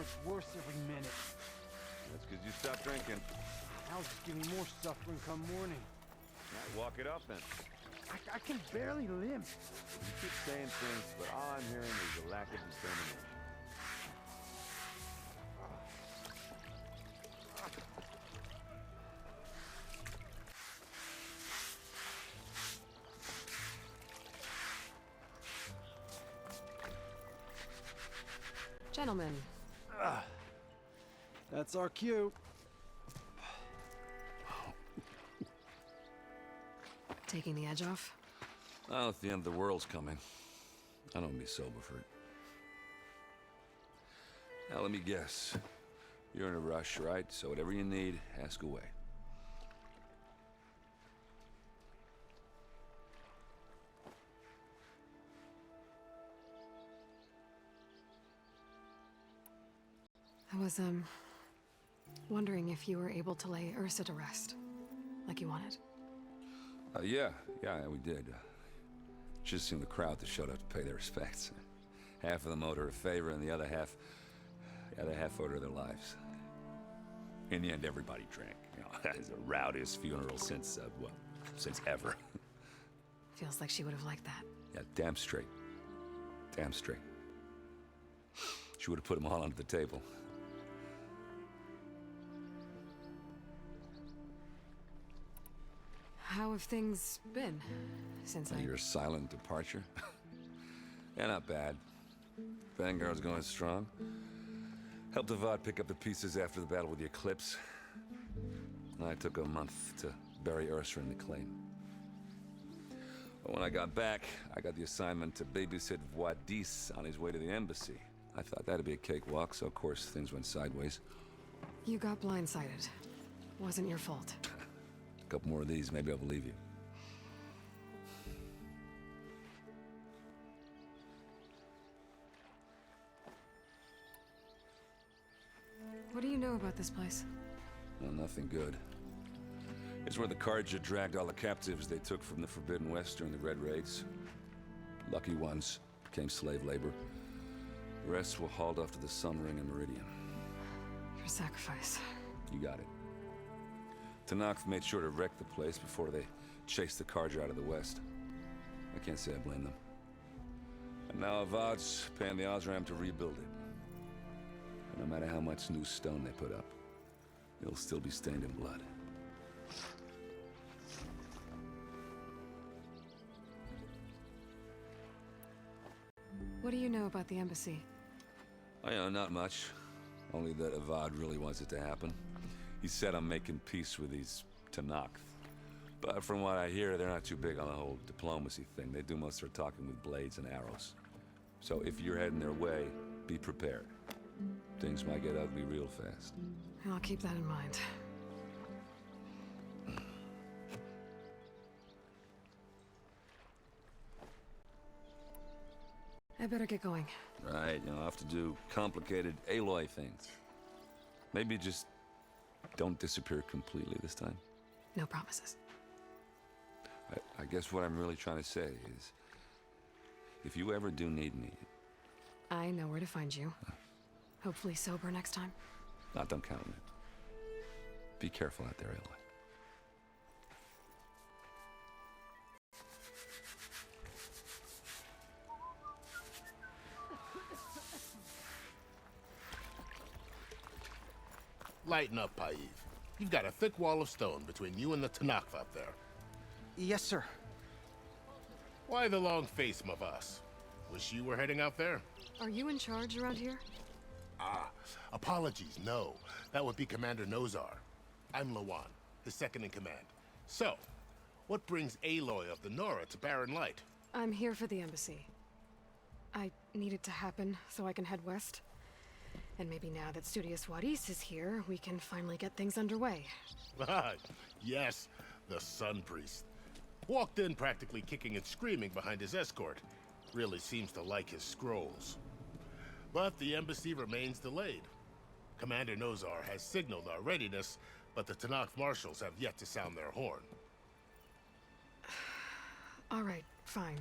it's worse every minute. That's because you stopped drinking. Now it's just giving me more suffering come morning. Right, walk it off then. I can barely limp. You keep saying things, but all I'm hearing is a lack of determination. Gentlemen. That's our cue. Taking the edge off? Well, if the end of the world's coming, I don't be sober for it. Now, let me guess. You're in a rush, right? So whatever you need, ask away. I was, wondering if you were able to lay Ursa to rest, like you wanted. Yeah, we did. Just seen the crowd that showed up to pay their respects. Half of them owed her a favor, and the other half owed her their lives. In the end, everybody drank. You know, it's the rowdiest funeral since, since ever. Feels like she would have liked that. Yeah, damn straight. Damn straight. She would have put them all under the table. How have things been since Your silent departure? Yeah, not bad. Vanguard's going strong. Helped Avad pick up the pieces after the battle with the Eclipse. I took a month to bury Ursa in the claim. But when I got back, I got the assignment to babysit Wadis on his way to the embassy. I thought that'd be a cakewalk, so of course things went sideways. You got blindsided. Wasn't your fault. A couple more of these, maybe I'll believe you. What do you know about this place? Well, nothing good. It's where the Carja dragged all the captives they took from the Forbidden West during the Red Raids. Lucky ones became slave labor. The rest were hauled off to the Sun Ring and Meridian. Your sacrifice. You got it. Tanakh made sure to wreck the place before they chased the Carja out of the West. I can't say I blame them. And now Avad's paying the Osram to rebuild it. And no matter how much new stone they put up, it'll still be stained in blood. What do you know about the embassy? I know not much. Only that Avad really wants it to happen. He said I'm making peace with these Tanakh. But from what I hear, they're not too big on the whole diplomacy thing. They do most of their talking with blades and arrows. So if you're heading their way, be prepared. Things might get ugly real fast. I'll keep that in mind. I better get going. Right, I'll have to do complicated Aloy things. Maybe just don't disappear completely this time. No promises. I guess what I'm really trying to say is, if you ever do need me... I know where to find you. Hopefully sober next time. Don't count on it. Be careful out there, Aloy. Lighten up, Paiv. You've got a thick wall of stone between you and the Tanakh up there. Yes, sir. Why the long face, Mavas? Wish you were heading out there? Are you in charge around here? Apologies, no. That would be Commander Nozar. I'm Lawan, his second in command. So, what brings Aloy of the Nora to Barren Light? I'm here for the embassy. I need it to happen so I can head west. And maybe now that Studious Wadis is here, we can finally get things underway. Yes, the Sun Priest. Walked in practically kicking and screaming behind his escort. Really seems to like his scrolls. But the embassy remains delayed. Commander Nozar has signaled our readiness, but the Tanakh marshals have yet to sound their horn. All right, fine.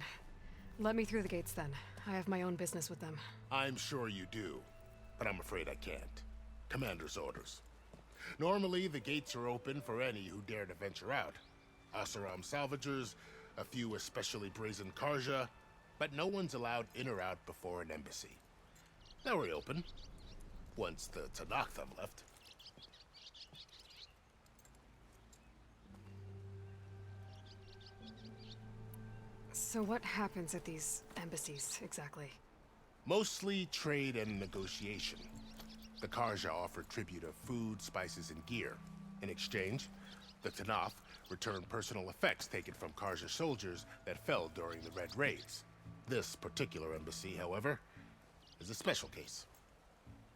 Let me through the gates then. I have my own business with them. I'm sure you do. but I'm afraid I can't. Commander's orders. Normally, the gates are open for any who dare to venture out. Asaram salvagers, a few especially brazen Karja, but no one's allowed in or out before an embassy. Now we're open, once the Tanakh have left. So what happens at these embassies, exactly? Mostly trade and negotiation. The Karja offer tribute of food, spices, and gear. In exchange, the Tanakh return personal effects taken from Karja soldiers that fell during the Red Raids. This particular embassy, however, is a special case.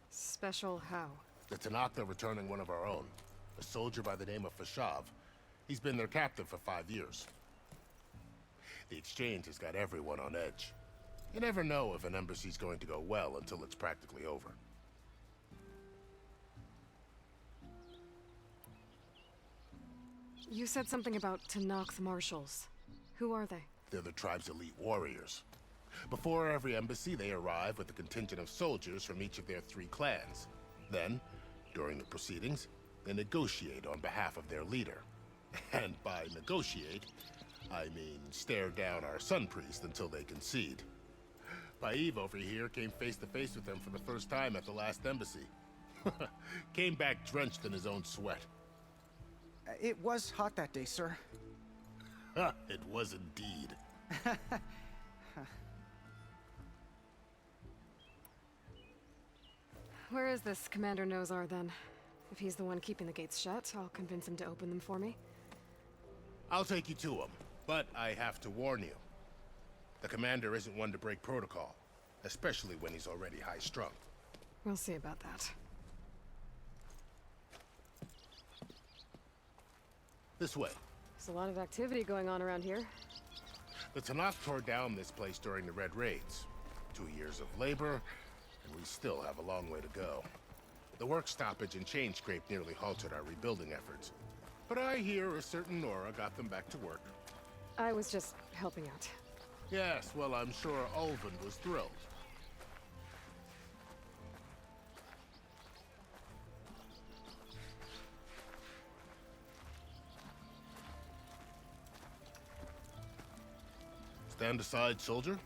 Special how? The Tanakh are returning one of our own, a soldier by the name of Fashav. He's been their captive for 5 years. The exchange has got everyone on edge. You never know if an embassy's going to go well until it's practically over. You said something about Tanakh marshals. Who are they? They're the tribe's elite warriors. Before every embassy, they arrive with a contingent of soldiers from each of their 3 clans. Then, during the proceedings, they negotiate on behalf of their leader. And by negotiate, I mean stare down our Sun Priest until they concede. Baev over here came face to face with them for the first time at the last embassy. Came back drenched in his own sweat. It was hot that day, sir. It was indeed. Where is this Commander Nozar, then? If he's the one keeping the gates shut, I'll convince him to open them for me. I'll take you to him, but I have to warn you. The commander isn't one to break protocol, especially when he's already high-strung. We'll see about that. This way. There's a lot of activity going on around here. The Tanakh tore down this place during the Red Raids. 2 years of labor, and we still have a long way to go. The work stoppage and chain scrape nearly halted our rebuilding efforts. But I hear a certain Nora got them back to work. I was just helping out. Yes, well, I'm sure Ulvin was thrilled. Stand aside, soldier.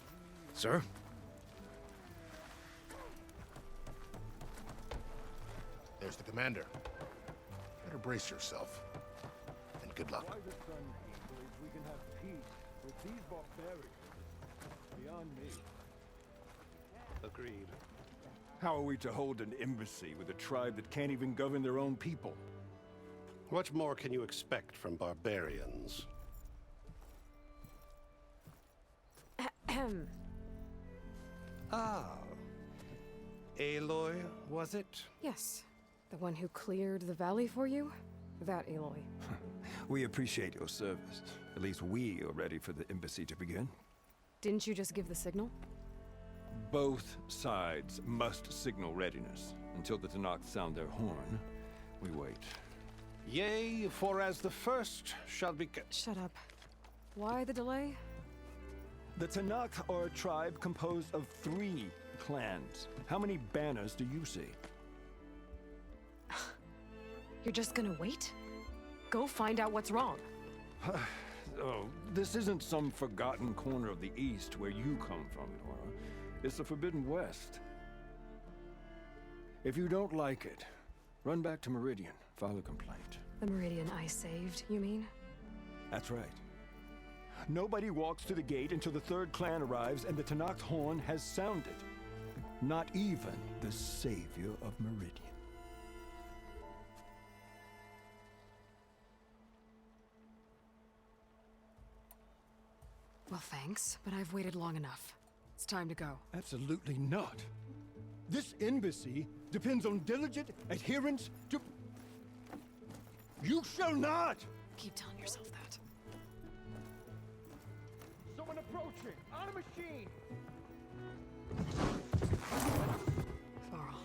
Sir? There's the commander. Better brace yourself. And good luck. Why the Sun believes we can have peace with these barbarians is beyond me. Agreed. How are we to hold an embassy with a tribe that can't even govern their own people? What more can you expect from barbarians? Ah. Aloy, was it? Yes. The one who cleared the valley for you? That Aloy. We appreciate your service. At least we are ready for the embassy to begin. Didn't you just give the signal? Both sides must signal readiness. Until the Tanakh sound their horn, we wait. Yea, for as the first shall be... Shut up. Why the delay? The Tanakh are a tribe composed of 3 clans. How many banners do you see? You're just gonna wait? Go find out what's wrong. Oh, this isn't some forgotten corner of the East where you come from, Nora. It's the Forbidden West. If you don't like it, run back to Meridian, file a complaint. The Meridian I saved, you mean? That's right. Nobody walks to the gate until the 3rd clan arrives and the Tanakh horn has sounded. Not even the savior of Meridian. Well, thanks, but I've waited long enough. It's time to go. Absolutely not. This embassy depends on diligent adherence to... You shall not! Keep telling yourself that. Someone approaching! On a machine! Varl.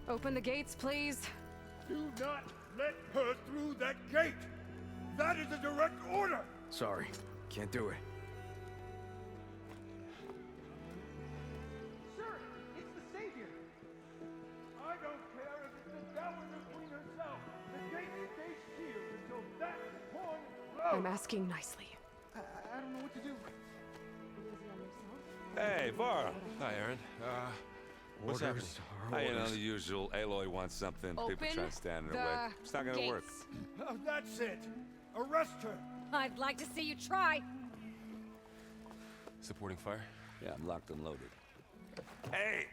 Open the gates, please. Do not let her through that gate! That is a direct order! Sorry, can't do it. Sir, it's the Savior! I don't care if it's the Dowager Queen herself! The gate stays sealed until that horn blows! I'm asking nicely. I don't know what to do. Hey, Vara. Hi, Aaron. What's happening? You know, the usual. Aloy wants something. People try to stand in her way. It's not gonna work. Oh, that's it! Arrest her! I'd like to see you try. Supporting fire? Yeah, I'm locked and loaded. Hey,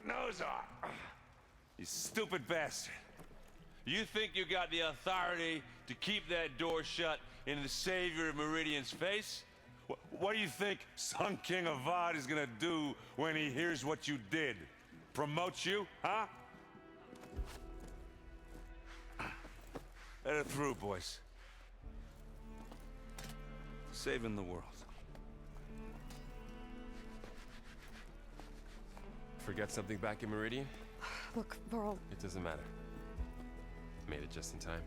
Nozar! You stupid bastard. You think you got the authority to keep that door shut in the Savior of Meridian's face? What do you think Sun King Avad is gonna do when he hears what you did? Promote you, huh? Let it through, boys. Saving the world. Forget something back in Meridian? Look, Varl, It doesn't matter. Made it just in time.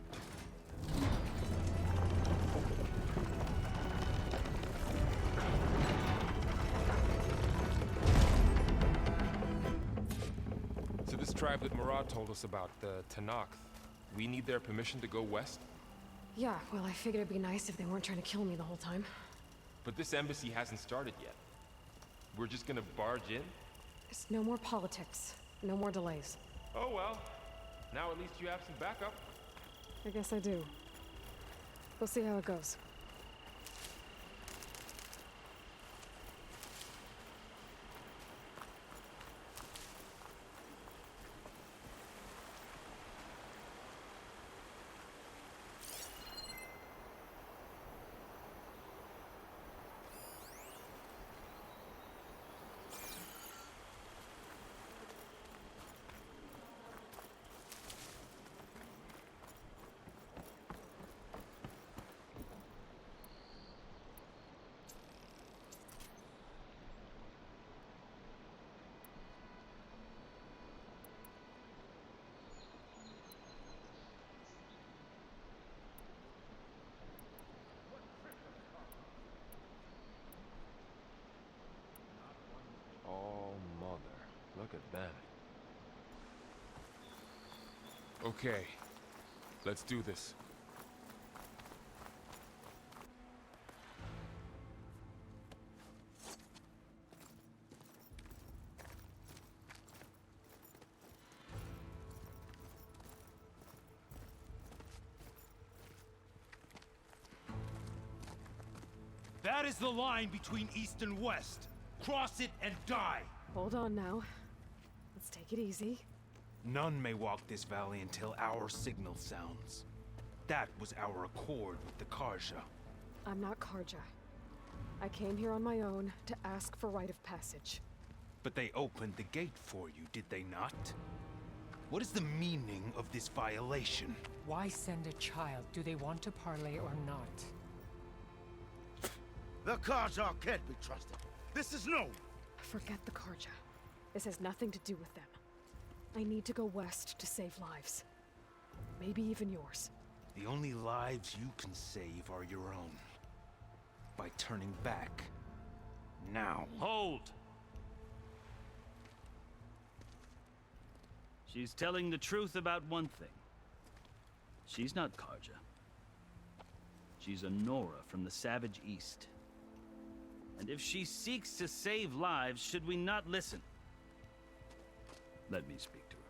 So this tribe that Murad told us about, the Tanakh, we need their permission to go west? yeah, well, I figured it'd be nice if they weren't trying to kill me the whole time. But this embassy hasn't started yet. We're just gonna barge in? It's no more politics. No more delays. Oh well. Now at least you have some backup. I guess I do. We'll see how it goes. Oh, mother. Look at that. Okay. Let's do this. That is the line between East and West. Cross it and die. Hold on now. Let's take it easy. None may walk this valley until our signal sounds. That was our accord with the Karja. I'm not Karja. I came here on my own to ask for rite of passage. But they opened the gate for you, did they not? What is the meaning of this violation? Why send a child? Do they want to parley or not? The Karja can't be trusted. This is known. Forget the Karja. This has nothing to do with them. I need to go west to save lives. Maybe even yours. The only lives you can save are your own. By turning back. Now. Hold! She's telling the truth about one thing. She's not Karja. She's a Nora from the Savage East. And if she seeks to save lives, should we not listen? Let me speak to her.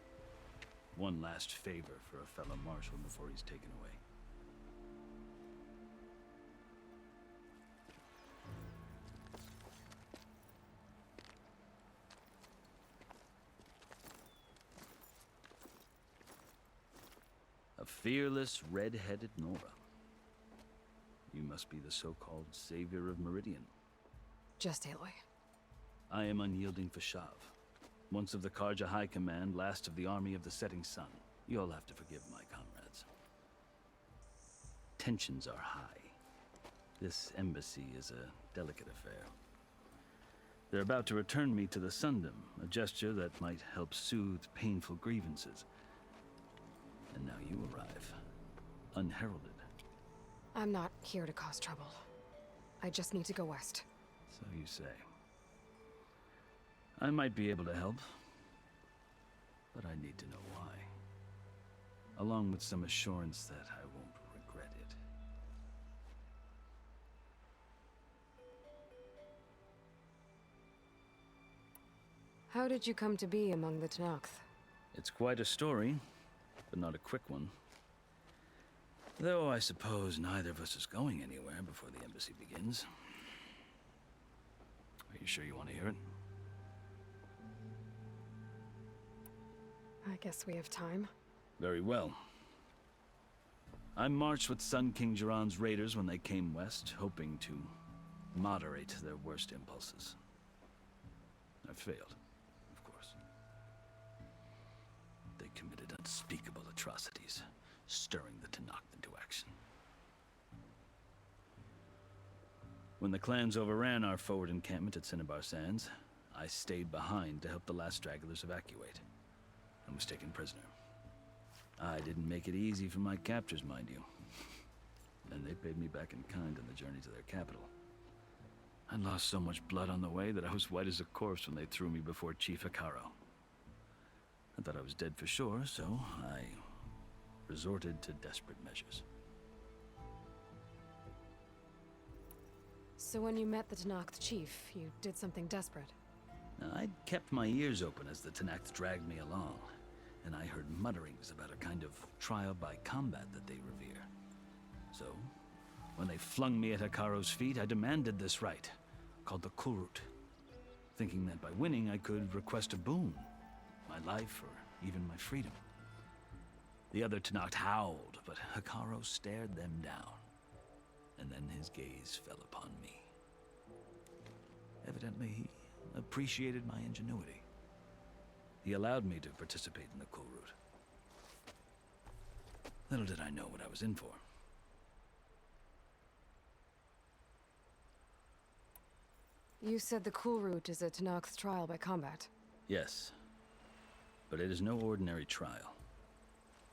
One last favor for a fellow marshal before he's taken away. A fearless, red-headed Nora. You must be the so-called savior of Meridian. Just Aloy. I am unyielding Fashav. Once of the Karja High Command, last of the army of the setting sun. You'll have to forgive my comrades. Tensions are high. This embassy is a delicate affair. They're about to return me to the Sundom, a gesture that might help soothe painful grievances. And now you arrive, unheralded. I'm not here to cause trouble. I just need to go west. So you say. I might be able to help, but I need to know why. Along with some assurance that I won't regret it. How did you come to be among the Tenakth? It's quite a story, but not a quick one. Though I suppose neither of us is going anywhere before the embassy begins. Are you sure you want to hear it? I guess we have time. Very well. I marched with Sun King Jiran's raiders when they came west, hoping to moderate their worst impulses. I failed, of course. They committed unspeakable atrocities, stirring the Tenakth into action. When the clans overran our forward encampment at Cinnabar Sands, I stayed behind to help the last stragglers evacuate, and was taken prisoner. I didn't make it easy for my captors, mind you. And they paid me back in kind on the journey to their capital. I lost so much blood on the way that I was white as a corpse when they threw me before Chief Hikaro. I thought I was dead for sure, so I resorted to desperate measures. So when you met the Tenakth chief, you did something desperate? I'd kept my ears open as the Tenakth dragged me along, and I heard mutterings about a kind of trial by combat that they revere. So, when they flung me at Hikaro's feet, I demanded this right, called the Kulrut, thinking that by winning I could request a boon, my life or even my freedom. The other Tenakth howled, but Hikaro stared them down, and then his gaze fell upon me. Evidently, he appreciated my ingenuity. He allowed me to participate in the Kulrut. Little did I know what I was in for. You said the Kulrut is a Tenakth trial by combat. Yes, but it is no ordinary trial.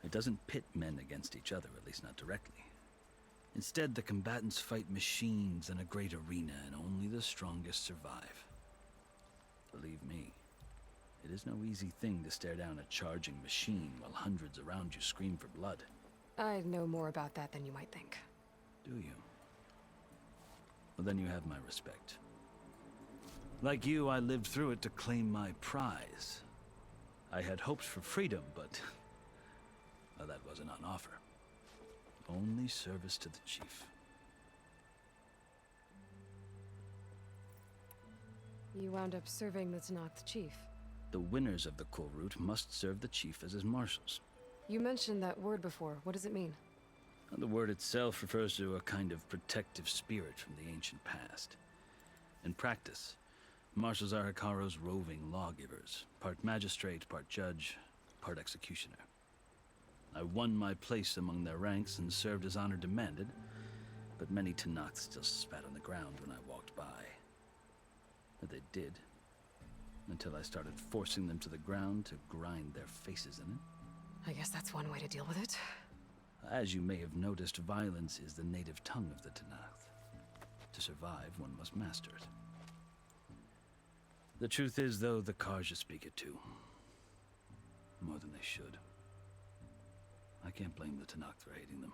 It doesn't pit men against each other, at least not directly. Instead, the combatants fight machines in a great arena, and only the strongest survive. Believe me, it is no easy thing to stare down a charging machine while hundreds around you scream for blood. I know more about that than you might think. Do you? Well, then you have my respect. Like you, I lived through it to claim my prize. I had hoped for freedom, but well, that wasn't on offer. Only service to the chief. You wound up serving the Tenakth chief. The winners of the Kulrut must serve the chief as his marshals. You mentioned that word before. What does it mean? The word itself refers to a kind of protective spirit from the ancient past. In practice, marshals are Hikaro's roving lawgivers, part magistrate, part judge, part executioner. I won my place among their ranks and served as honor demanded, but many Tenakth still spat on the ground when I walked by. But they did, until I started forcing them to the ground to grind their faces in it. I guess that's one way to deal with it. As you may have noticed, violence is the native tongue of the Tenakth. To survive, one must master it. The truth is, though, the Karja speak it too. More than they should. I can't blame the Tenakth for hating them.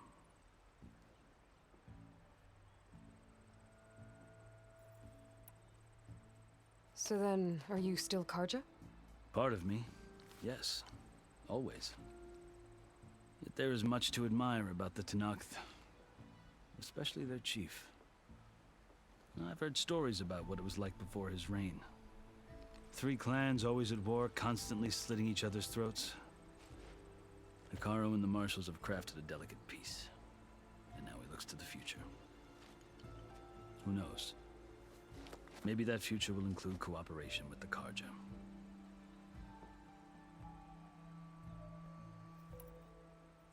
So then, are you still Karja? Part of me, yes. Always. Yet there is much to admire about the Tenakth. Especially their chief. I've heard stories about what it was like before his reign. 3 clans always at war, constantly slitting each other's throats. Hikaro and the marshals have crafted a delicate peace. And now he looks to the future. Who knows? Maybe that future will include cooperation with the Karja.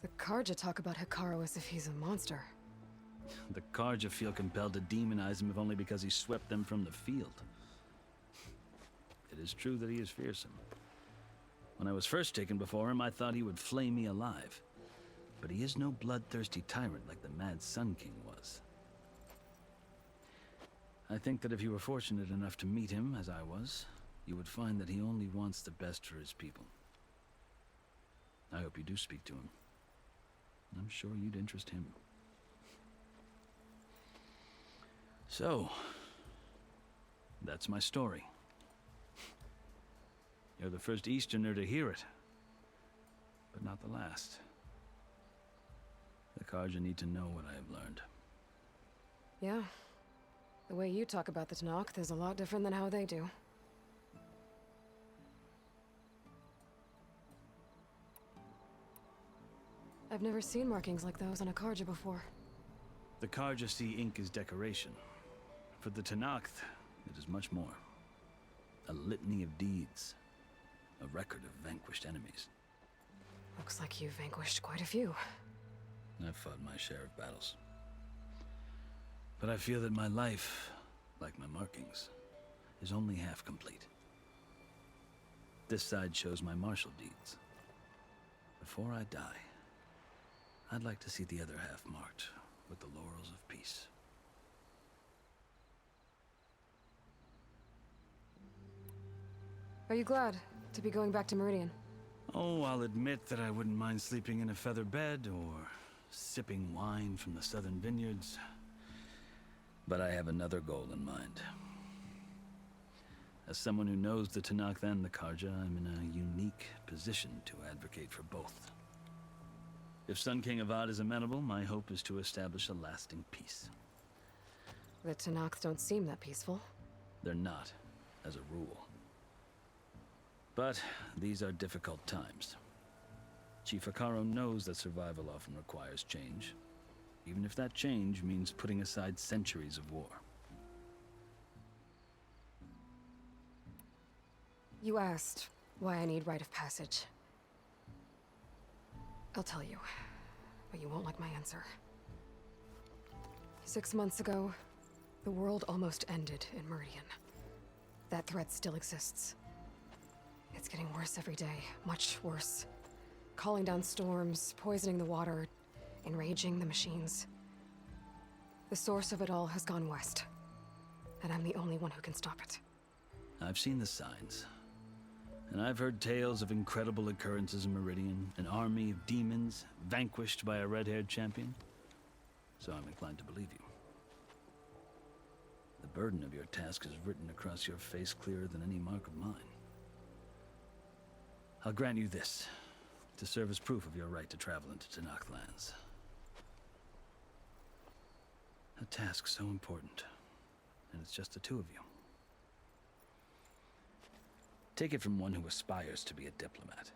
The Karja talk about Hikaro as if he's a monster. The Karja feel compelled to demonize him if only because he swept them from the field. It is true that he is fearsome. When I was first taken before him, I thought he would flay me alive. But he is no bloodthirsty tyrant like the Mad Sun King was. I think that if you were fortunate enough to meet him, as I was, you would find that he only wants the best for his people. I hope you do speak to him. I'm sure you'd interest him. So, that's my story. You're the first Easterner to hear it, but not the last. The Karja need to know what I have learned. Yeah. The way you talk about the Tanakh is a lot different than how they do. I've never seen markings like those on a Karja before. The Karja see ink as decoration. For the Tanakh, it is much more. A litany of deeds. A record of vanquished enemies. Looks like you've vanquished quite a few. I've fought my share of battles. But I feel that my life, like my markings, is only half complete. This side shows my martial deeds. Before I die, I'd like to see the other half marked with the laurels of peace. Are you glad to be going back to Meridian? Oh, I'll admit that I wouldn't mind sleeping in a feather bed or sipping wine from the southern vineyards. But I have another goal in mind. As someone who knows the Tanakh and the Karja, I'm in a unique position to advocate for both. If Sun King Avad is amenable, my hope is to establish a lasting peace. The Tanakh don't seem that peaceful. They're not, as a rule. But these are difficult times. Chief Akaro knows that survival often requires change, even if that change means putting aside centuries of war. You asked why I need rite of passage. I'll tell you, but you won't like my answer. 6 months ago, the world almost ended in Meridian. That threat still exists. It's getting worse every day, much worse. Calling down storms, poisoning the water, enraging the machines. The source of it all has gone west, and I'm the only one who can stop it. I've seen the signs. And I've heard tales of incredible occurrences in Meridian, an army of demons vanquished by a red-haired champion. So I'm inclined to believe you. The burden of your task is written across your face clearer than any mark of mine. I'll grant you this, to serve as proof of your right to travel into Tanakh lands. A task so important, and it's just the two of you. Take it from one who aspires to be a diplomat.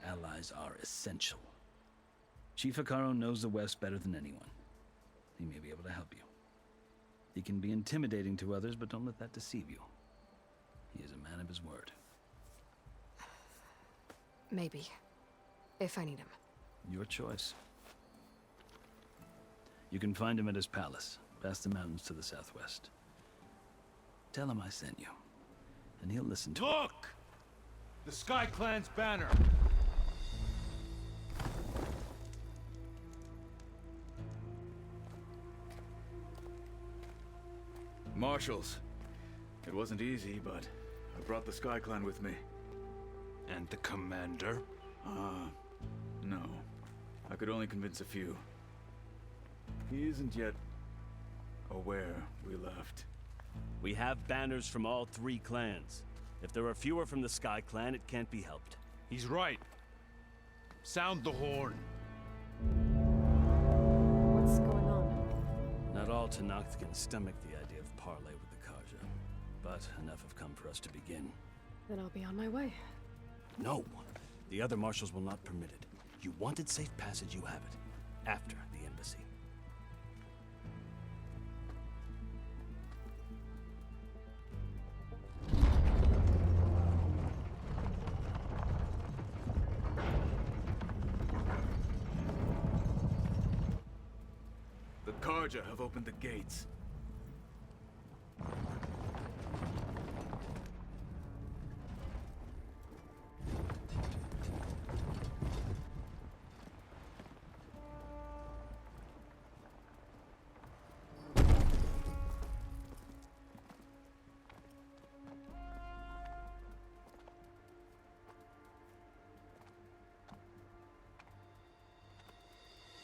Allies are essential. Chief Akaro knows the West better than anyone. He may be able to help you. He can be intimidating to others, but don't let that deceive you. He is a man of his word. Maybe. If I need him. Your choice. You can find him at his palace, past the mountains to the southwest. Tell him I sent you, and he'll listen to Look! The Sky Clan's banner! Marshals. It wasn't easy, but I brought the Sky Clan with me. And the commander? No. I could only convince a few. He isn't yet aware we left. We have banners from all 3 clans. If there are fewer from the Sky Clan, it can't be helped. He's right. Sound the horn. What's going on? Not all Tanakh can stomach the idea of parley with the Karja, but enough have come for us to begin. Then I'll be on my way. No! The other marshals will not permit it. You wanted safe passage, you have it. After the embassy. The Karja have opened the gates.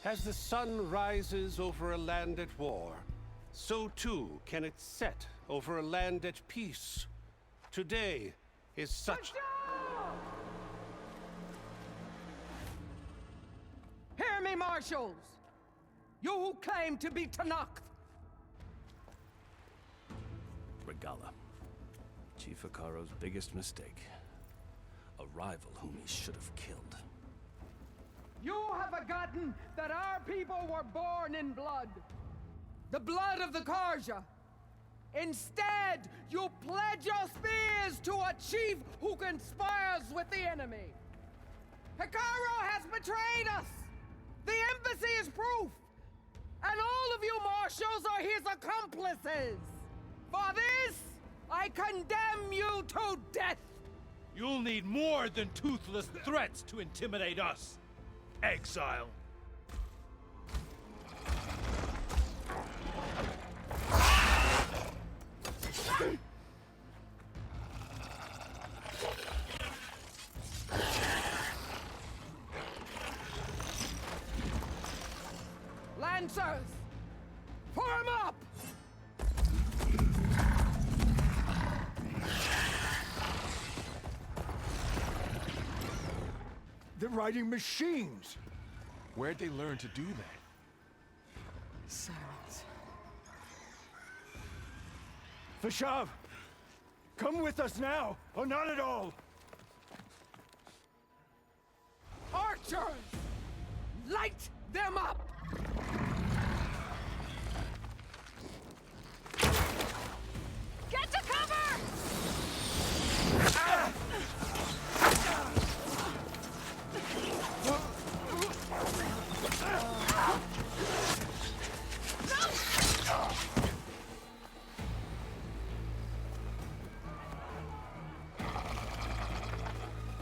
As the sun rises over a land at war, so too can it set over a land at peace. Today is such... Hear me, marshals! You who claim to be Tanakh! Regala. Chief Hikaro's biggest mistake. A rival whom he should have killed. You have forgotten that our people were born in blood. The blood of the Karja. Instead, you pledge your spears to a chief who conspires with the enemy. Hikaro has betrayed us! The embassy is proof! And all of you marshals are his accomplices! For this, I condemn you to death! You'll need more than toothless threats to intimidate us. Exile. Lancers! Form up! They're riding machines! Where'd they learn to do that? Silence. Fashav! Come with us now, or not at all! Archers! Light them up! Get to cover!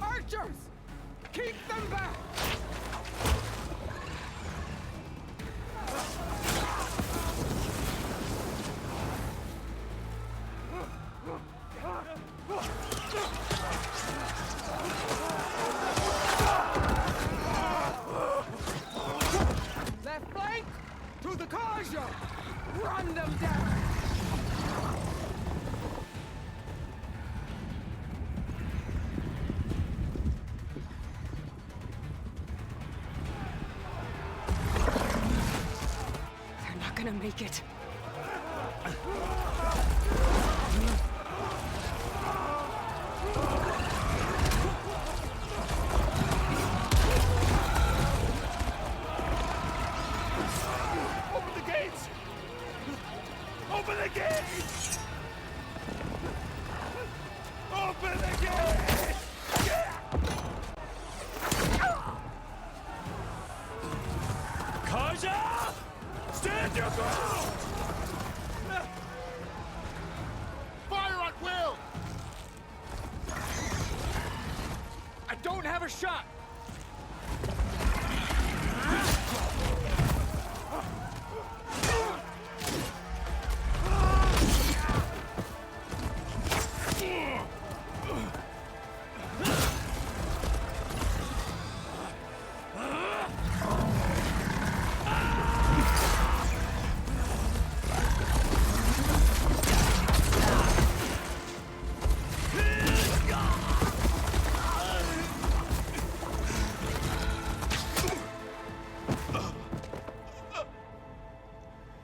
Archers! Keep them back! Left flank! To the Karja! Run them down! They're not gonna make it. Open the gates! Open the gates! Open the gates! Kaja! Stand your ground! Fire at will! I don't have a shot!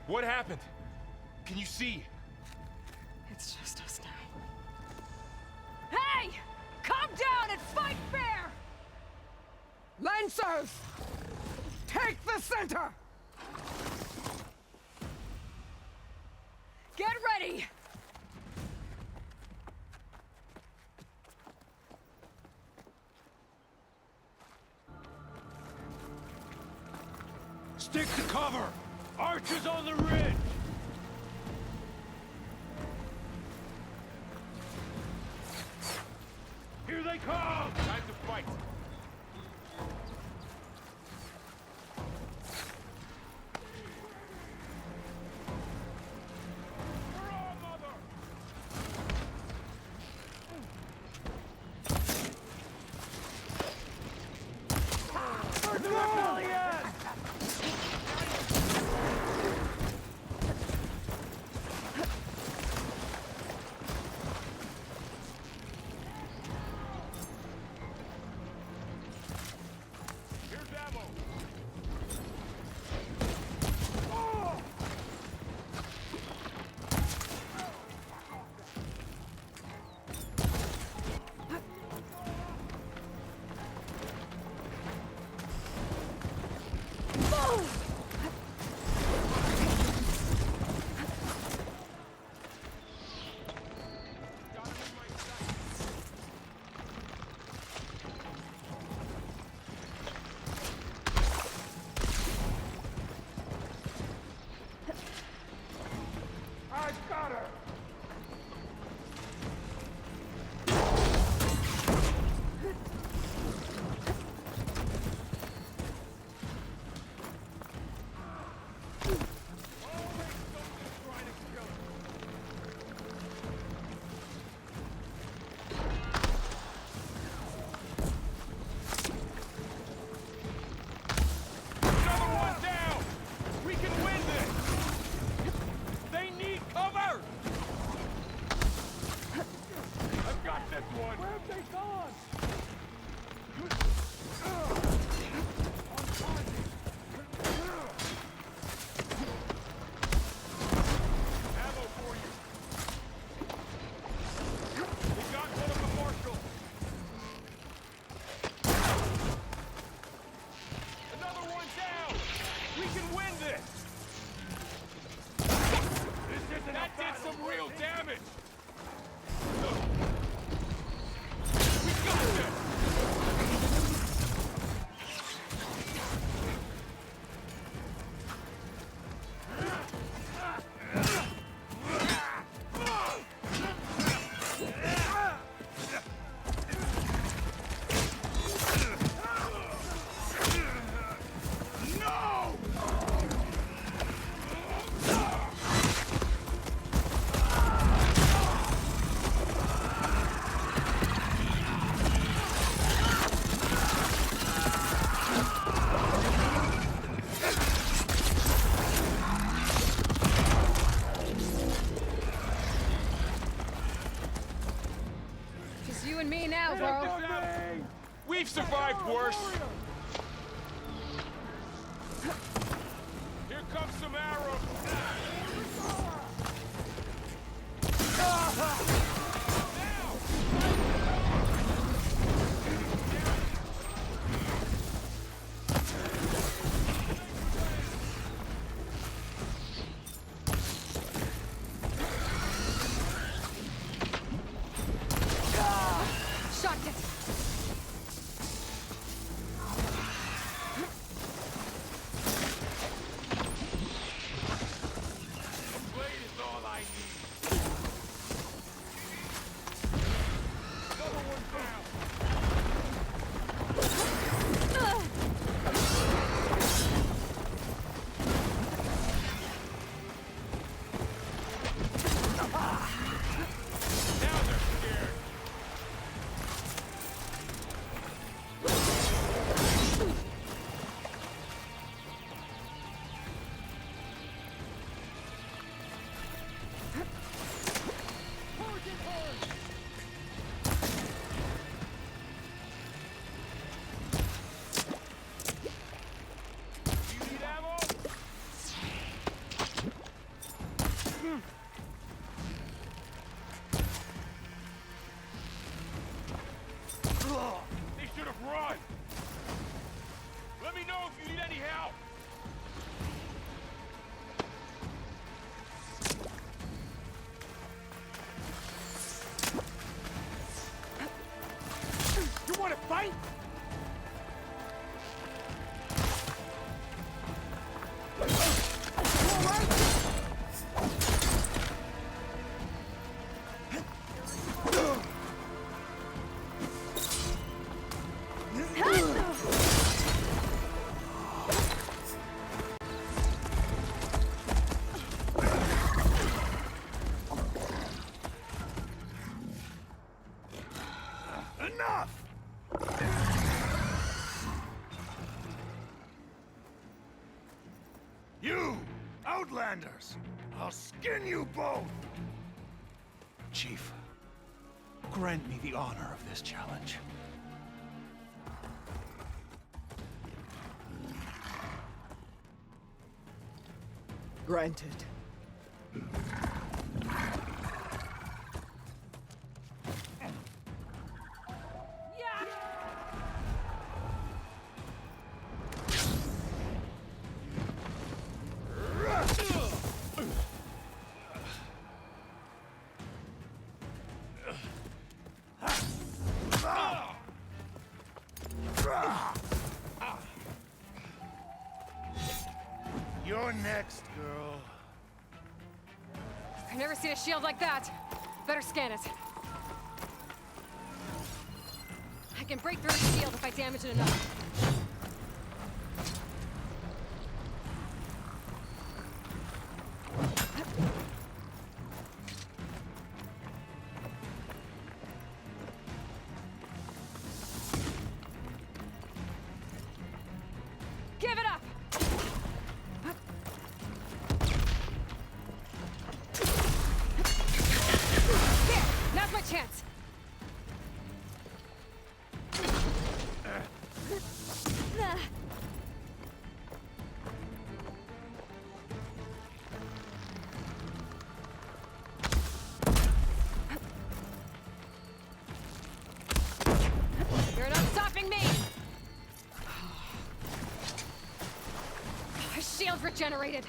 What happened? Can you see? It's just us now. Hey! Calm down and fight fair! Lancers! Take the center! Get ready! Stick to cover! Archers on the ridge! Here they come! Time to fight. We've survived worse. Here comes some arrows. Shocked it. Blade is all I need. Another one down. Now they're scared. You need ammo? They should have run. Let me know if you need any help. You want to fight? Enough! You, Outlanders! I'll skin you both! Chief, grant me the honor of this challenge. Granted. You're next, girl. I've never seen a shield like that. Better scan it. I can break through a shield if I damage it enough. Give it up! Here, now's my chance. You're not stopping me! My shield's regenerated.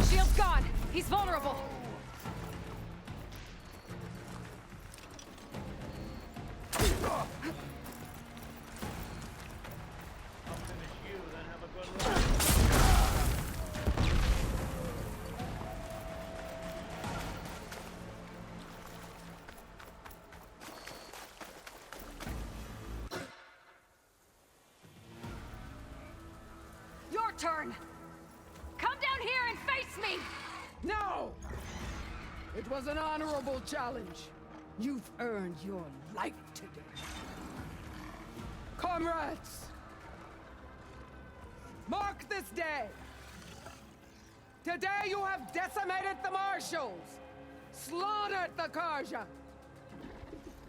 Shield's gone. He's vulnerable. Your turn. Come down here and face me. No! It was an honorable challenge. You've earned your life today. Comrades! Mark this day. Today you have decimated the marshals, slaughtered the Karja.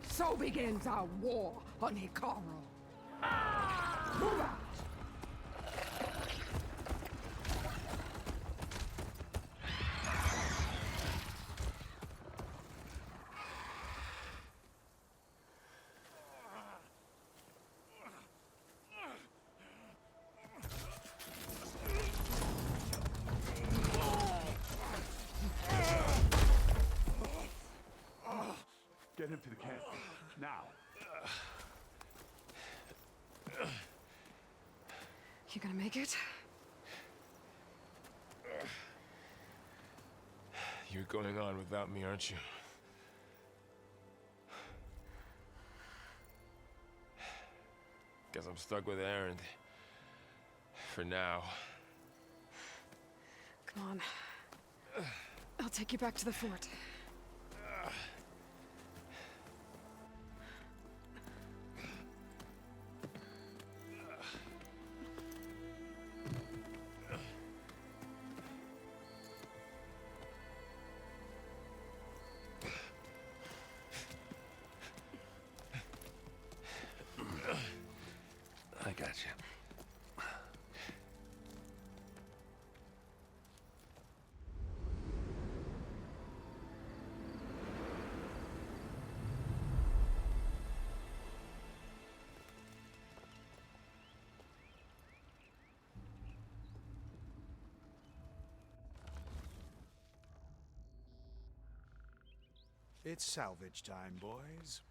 So begins our war on Hikaru. Move out! Get him to the camp. Now. You gonna make it? You're going on without me, aren't you? Guess I'm stuck with Aaron. For now. Come on. I'll take you back to the fort. I got you. It's salvage time, boys.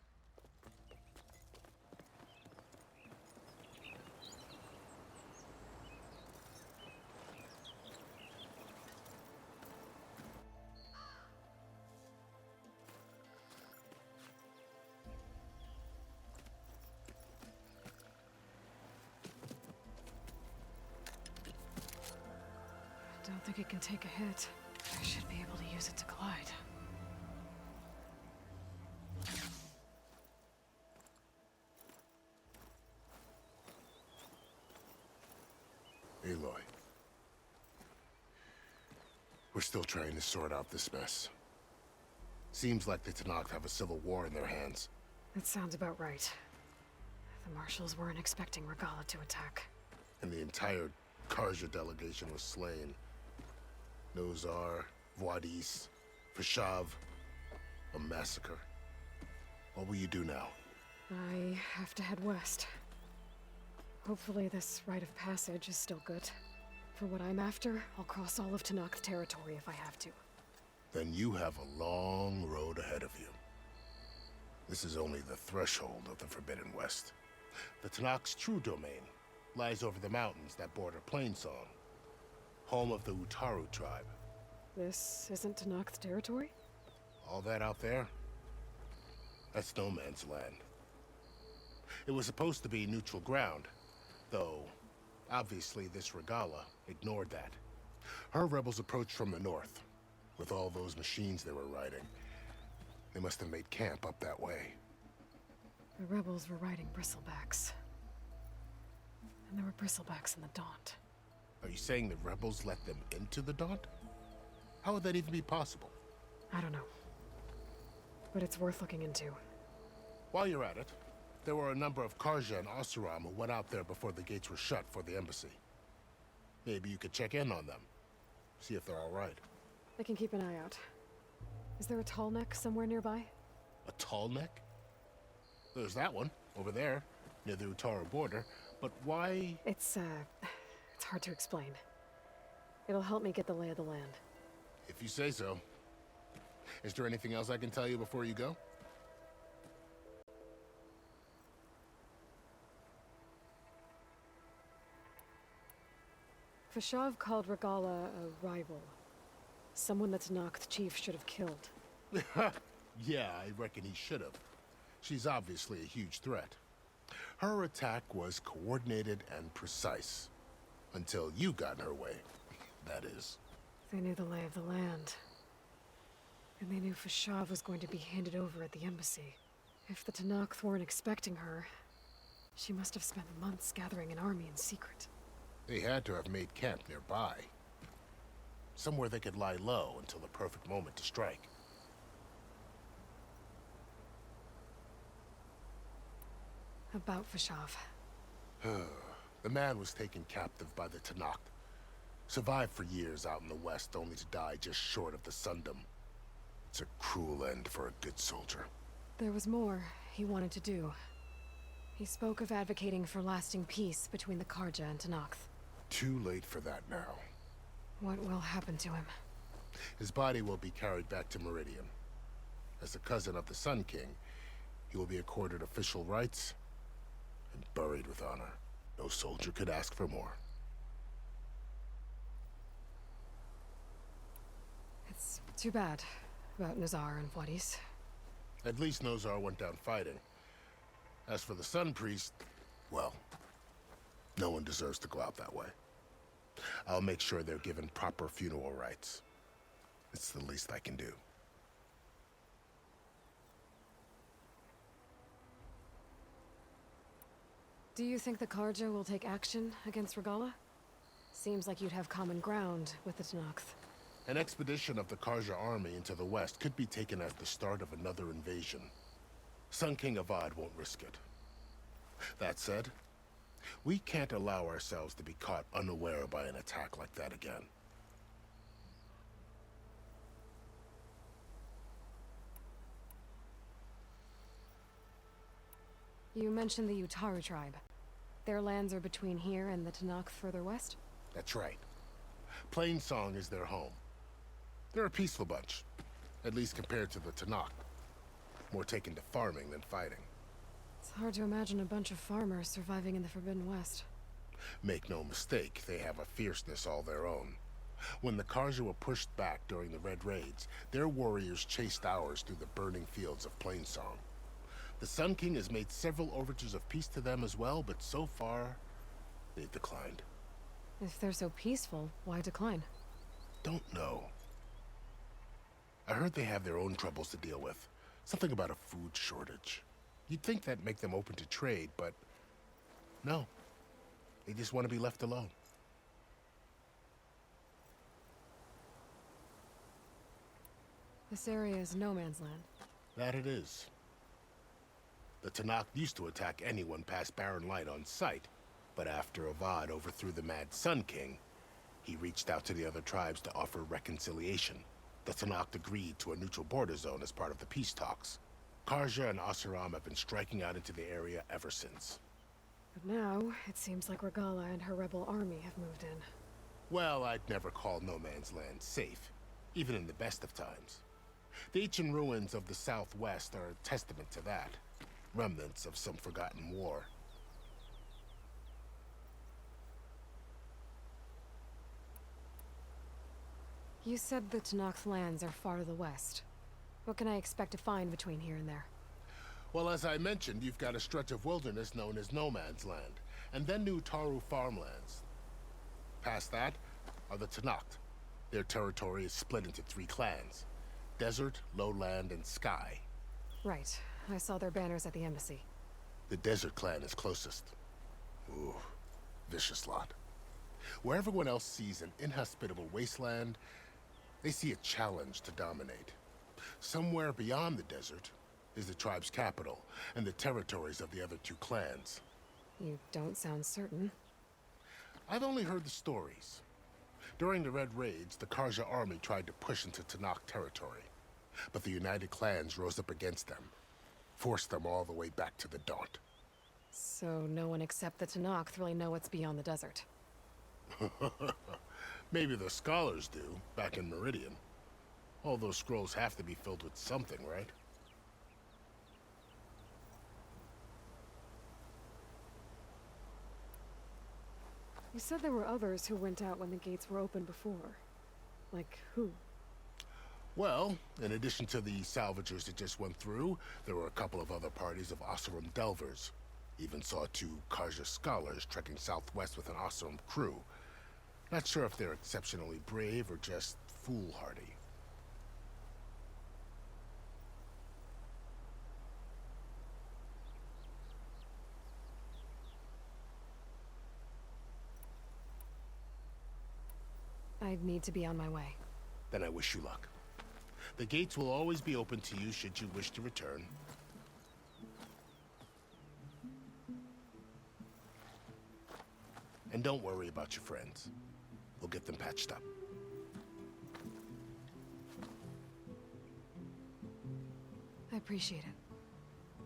Don't think it can take a hit. I should be able to use it to glide. Aloy. We're still trying to sort out this mess. Seems like the Tenakth have a civil war in their hands. That sounds about right. The marshals weren't expecting Regala to attack. And the entire Karja delegation was slain. Nozar, Voidis, Fashav. A massacre. What will you do now? I have to head west. Hopefully this rite of passage is still good. For what I'm after, I'll cross all of Tenakth territory if I have to. Then you have a long road ahead of you. This is only the threshold of the Forbidden West. The Tenakth's true domain lies over the mountains that border Plainsong, home of the Utaru tribe. This isn't Tenakth territory? All that out there? That's no man's land. It was supposed to be neutral ground, though obviously this Regala ignored that. Her rebels approached from the north, with all those machines they were riding. They must have made camp up that way. The rebels were riding bristlebacks. And there were bristlebacks in the Daunt. Are you saying the rebels let them into the Daunt? How would that even be possible? I don't know. But it's worth looking into. While you're at it, there were a number of Karja and Oseram who went out there before the gates were shut for the embassy. Maybe you could check in on them. See if they're all right. I can keep an eye out. Is there a tall neck somewhere nearby? A tall neck? There's that one, over there, near the Utaru border. But why? It's hard to explain. It'll help me get the lay of the land. If you say so. Is there anything else I can tell you before you go? Fashav called Regala a rival. Someone that Tenakth chief should have killed. Yeah, I reckon he should have. She's obviously a huge threat. Her attack was coordinated and precise. Until you got in her way, that is. They knew the lay of the land. And they knew Fashav was going to be handed over at the embassy. If the Tenakth weren't expecting her, she must have spent months gathering an army in secret. They had to have made camp nearby. Somewhere they could lie low until the perfect moment to strike. About Vashav. The man was taken captive by the Tanakh. Survived for years out in the west, only to die just short of the Sundom. It's a cruel end for a good soldier. There was more he wanted to do. He spoke of advocating for lasting peace between the Karja and Tanakh. Too late for that now. What will happen to him? His body will be carried back to Meridian. As a cousin of the Sun King, he will be accorded official rights and buried with honor. No soldier could ask for more. It's too bad about Nazar and Wadis. At least Nozar went down fighting. As for the Sun Priest, well, no one deserves to go out that way. I'll make sure they're given proper funeral rites. It's the least I can do. Do you think the Karja will take action against Regala? Seems like you'd have common ground with the Tanakh. An expedition of the Karja army into the west could be taken as the start of another invasion. Sun King Avad won't risk it. That said, we can't allow ourselves to be caught unaware by an attack like that again. You mentioned the Utaru tribe. Their lands are between here and the Tanakh further west? That's right. Plainsong is their home. They're a peaceful bunch, at least compared to the Tanakh. More taken to farming than fighting. It's hard to imagine a bunch of farmers surviving in the Forbidden West. Make no mistake, they have a fierceness all their own. When the Karja were pushed back during the Red Raids, their warriors chased ours through the burning fields of Plainsong. The Sun King has made several overtures of peace to them as well, but so far, they've declined. If they're so peaceful, why decline? Don't know. I heard they have their own troubles to deal with. Something about a food shortage. You'd think that'd make them open to trade, but no. They just want to be left alone. This area is no man's land. That it is. The Tanakh used to attack anyone past Barren Light on sight, but after Avad overthrew the Mad Sun King, he reached out to the other tribes to offer reconciliation. The Tanakh agreed to a neutral border zone as part of the peace talks. Karja and Asuram have been striking out into the area ever since. But now, it seems like Regala and her rebel army have moved in. Well, I'd never call no man's land safe, even in the best of times. The ancient ruins of the Southwest are a testament to that. Remnants of some forgotten war. You said the Tanakh lands are far to the west. What can I expect to find between here and there? Well, as I mentioned, you've got a stretch of wilderness known as No Man's Land, and then New Taru farmlands. Past that are the Tanakh. Their territory is split into 3 clans: Desert, Lowland, and Sky. Right. I saw their banners at the embassy. The Desert clan is closest. Ooh, vicious lot. Where everyone else sees an inhospitable wasteland, they see a challenge to dominate. Somewhere beyond the desert is the tribe's capital and the territories of the other 2 clans. You don't sound certain. I've only heard the stories. During the Red Raids, the Karja army tried to push into Tanakh territory, but the united clans rose up against them, forced them all the way back to the Daunt. So no one except the Tanakh really know what's beyond the desert. Maybe the scholars do, back in Meridian. All those scrolls have to be filled with something, right? You said there were others who went out when the gates were open before. Like who? Well, in addition to the salvagers that just went through, there were a couple of other parties of Asuram delvers. Even saw 2 Karja scholars trekking southwest with an Asuram crew. Not sure if they're exceptionally brave or just foolhardy. I need to be on my way. Then I wish you luck. The gates will always be open to you should you wish to return. And don't worry about your friends. We'll get them patched up. I appreciate it.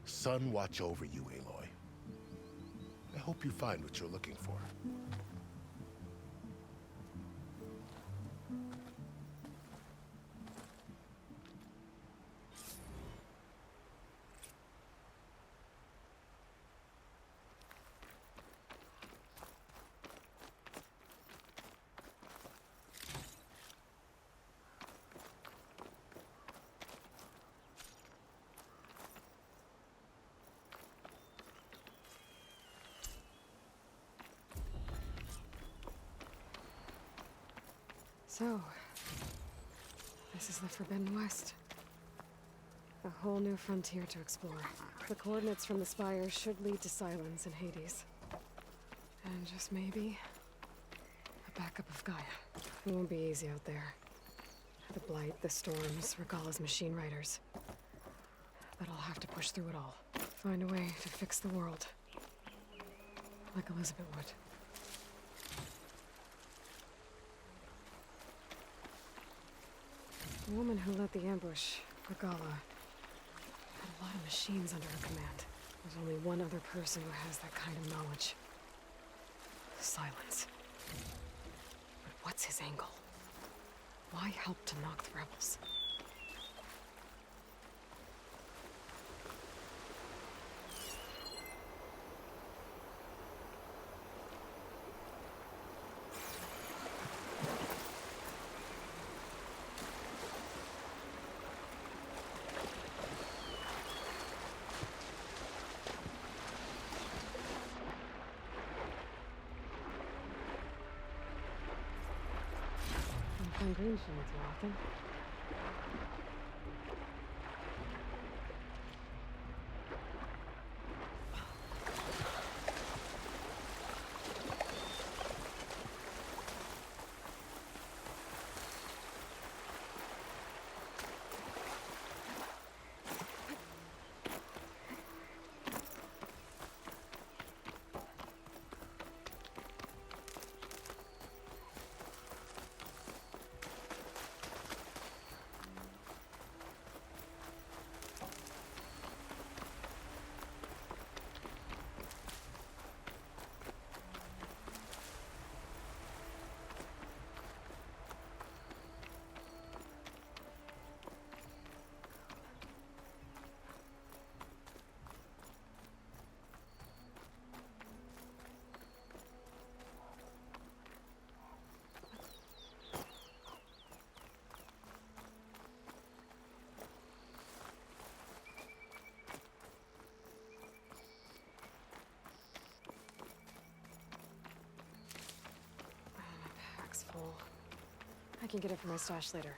Sun watch over you, Aloy. I hope you find what you're looking for. So, this is the Forbidden West. A whole new frontier to explore. The coordinates from the spires should lead to Silence and Hades. And just maybe, a backup of Gaia. It won't be easy out there. The Blight, the Storms, Regalla's machine riders. But I'll have to push through it all. Find a way to fix the world. Like Elizabeth would. The woman who led the ambush, Regalla, had a lot of machines under her command. There's only one other person who has that kind of knowledge. Silence. But what's his angle? Why help to knock the rebels? Playing green shades too often. Full. I can get it from my stash later.